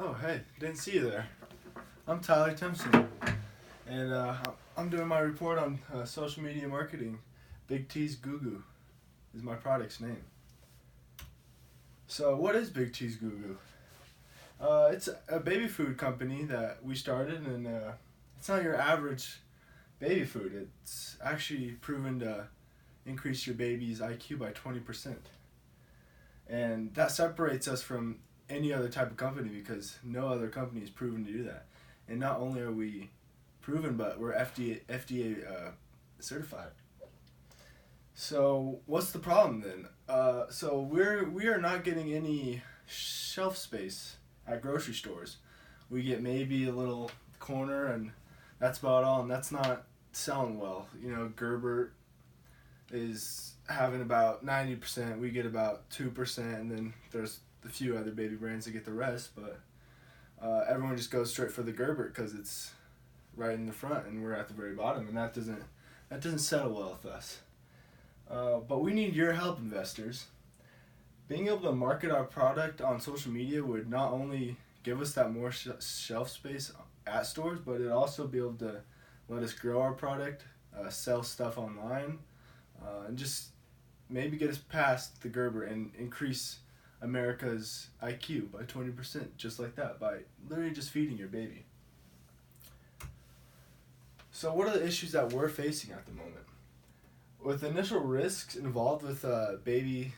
Oh, hey, didn't see you there. I'm Tyler Timpson, and I'm doing my report on social media marketing. Big T's Goo Goo is my product's name. So, what is Big T's Goo Goo? It's a baby food company that we started, and it's not your average baby food. It's actually proven to increase your baby's IQ by 20%. And that separates us from any other type of company because no other company is proven to do that. And not only are we proven, but we're FDA certified. So what's the problem then? So we are not getting any shelf space at grocery stores. We get maybe a little corner, and that's about all. And that's not selling well. You know, Gerber is having about 90%. We get about 2%, and then there's a few other baby brands that get the rest. But everyone just goes straight for the Gerber because it's right in the front, and we're at the very bottom, and that doesn't settle well with us. But we need your help, investors. Being able to market our product on social media would not only give us that more shelf space at stores, but it'd also be able to let us grow our product, sell stuff online, and just maybe get us past the Gerber and increase America's IQ by 20%, just like that, by literally just feeding your baby. So what are the issues that we're facing at the moment? With initial risks involved with baby's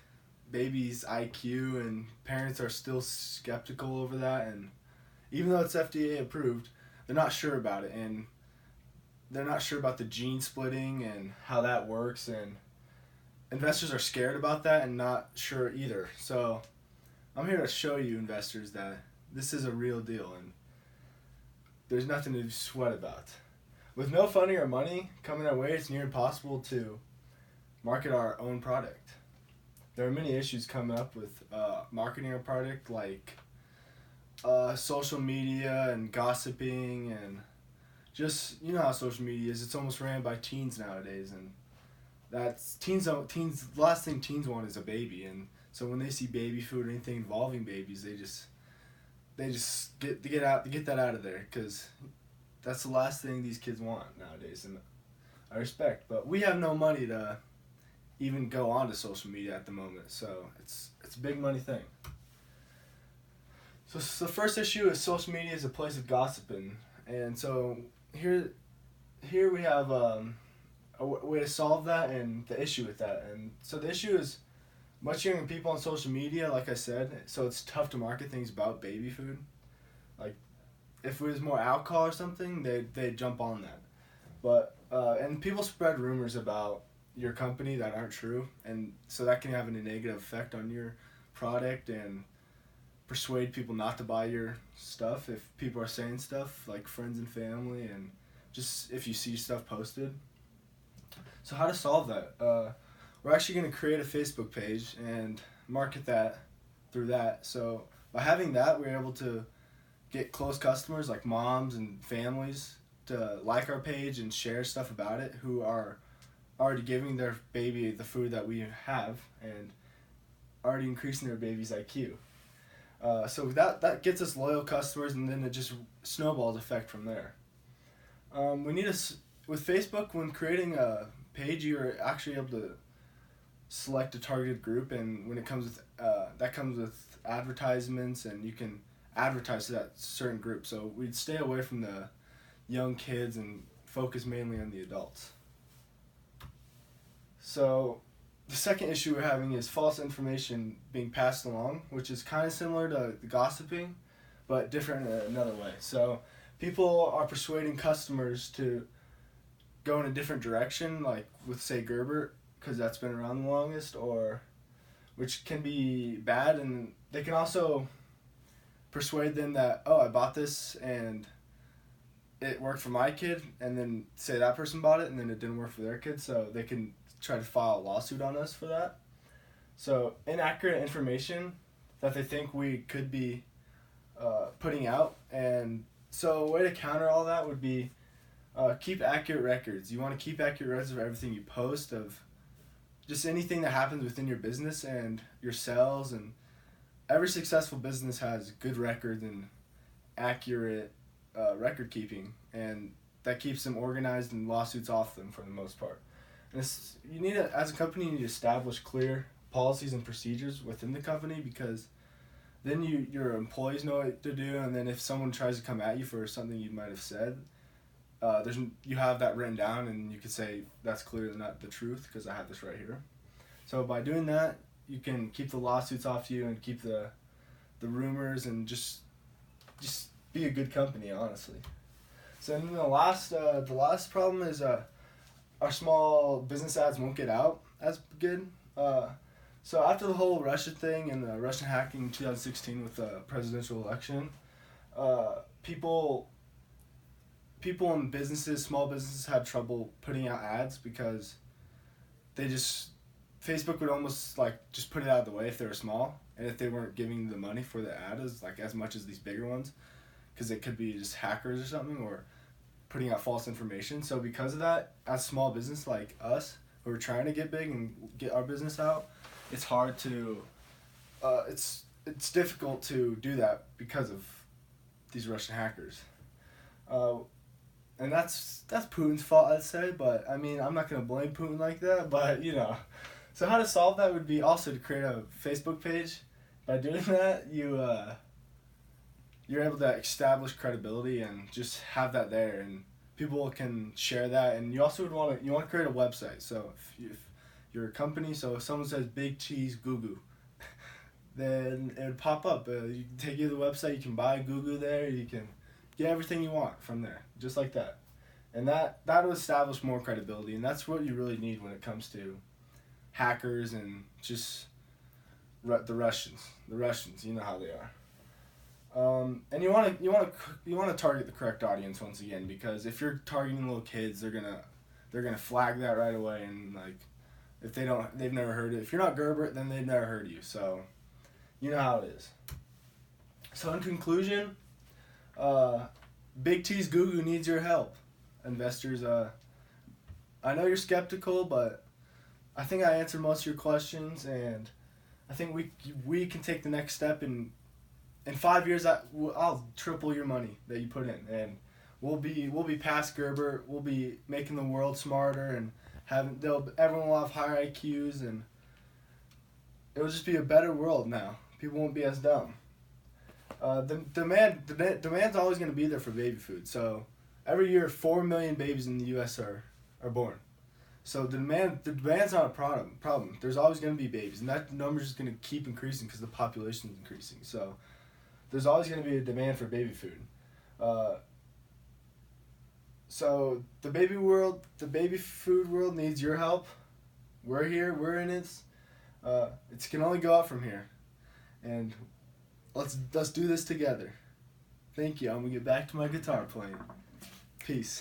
IQ, and parents are still skeptical over that, and even though it's FDA approved, they're not sure about it, and they're not sure about the gene splitting and how that works, and investors are scared about that and not sure either. So I'm here to show you, investors, that this is a real deal and there's nothing to sweat about. With no funding or money coming our way, it's near impossible to market our own product. There are many issues coming up with marketing our product, like social media and gossiping, and just, you know how social media is. It's almost ran by teens nowadays, and that's teens. The last thing teens want is a baby, and so when they see baby food or anything involving babies, they just get that out of there, because that's the last thing these kids want nowadays. And I respect, but we have no money to even go onto social media at the moment, so it's a big money thing. So the first issue is social media is a place of gossiping, and so here we have a way to solve that and the issue with that. And so the issue is much younger people on social media, like I said, so it's tough to market things about baby food. Like, if it was more alcohol or something, they'd jump on that. But and people spread rumors about your company that aren't true, and so that can have a negative effect on your product and persuade people not to buy your stuff if people are saying stuff, like friends and family, and just if you see stuff posted. So how to solve that? We're actually going to create a Facebook page and market that through that. So by having that, we're able to get close customers like moms and families to like our page and share stuff about it, who are already giving their baby the food that we have and already increasing their baby's IQ. So that gets us loyal customers, and then it just snowballs effect from there. With Facebook, when creating a page, you're actually able to select a targeted group, and when it comes with that comes with advertisements, and you can advertise to that certain group. So we'd stay away from the young kids and focus mainly on the adults. So the second issue we're having is false information being passed along, which is kind of similar to the gossiping, but different in another way. So people are persuading customers to go in a different direction, like with, say, Gerber, because that's been around the longest, or which can be bad, and they can also persuade them that, oh, I bought this and it worked for my kid, and then say that person bought it and then it didn't work for their kid, so they can try to file a lawsuit on us for that. So inaccurate information that they think we could be putting out. And so a way to counter all that would be keep accurate records. You want to keep accurate records of everything you post, of just anything that happens within your business and your sales. And every successful business has good record, and accurate record keeping, and that keeps them organized and lawsuits off them for the most part. And you need to, as a company, you need to establish clear policies and procedures within the company, because then your employees know what to do, and then if someone tries to come at you for something you might have said, you have that written down, and you could say that's clearly not the truth because I have this right here. So by doing that, you can keep the lawsuits off you and keep the rumors, and just be a good company, honestly. So then the last problem is our small business ads won't get out as good. So after the whole Russia thing and the Russian hacking in 2016 with the presidential election, people in businesses, small businesses, had trouble putting out ads because Facebook would almost just put it out of the way if they were small, and if they weren't giving the money for the ad as much as these bigger ones, because it could be just hackers or something, or putting out false information. So because of that, as small business like us, who are trying to get big and get our business out, it's hard to, it's difficult to do that because of these Russian hackers. And that's Putin's fault, I'd say, but I mean, I'm not going to blame Putin like that, but So how to solve that would be also to create a Facebook page. By doing that, you're able to establish credibility and just have that there, and people can share that. And you also want to create a website. So if you're a company, so if someone says Big Cheese Goo Goo, then it would pop up. You can take you to the website, you can buy Goo Goo there, you can get everything you want from there, just like that. And that will establish more credibility, and that's what you really need when it comes to hackers and just the Russians. The Russians, you know how they are. And you want to target the correct audience once again, because if you're targeting little kids, they're gonna flag that right away, and if they've never heard it. If you're not Gerbert, then they've never heard you. So you know how it is. So in conclusion, Big T's Goo Goo needs your help, investors. I know you're skeptical, but I think I answered most of your questions, and I think we can take the next step. In 5 years, I'll triple your money that you put in, and we'll be past Gerbert. We'll be making the world smarter, and everyone will have higher IQs, and it will just be a better world now. People won't be as dumb. The demand's always going to be there for baby food. So every year, 4 million babies in the U.S. are born. So the demand's not a problem. There's always going to be babies, and that number's just going to keep increasing because the population is increasing. So there's always going to be a demand for baby food. So the baby food world needs your help. We're here. We're in it. It can only go up from here, and let's do this together. Thank you. I'm gonna get back to my guitar playing. Peace.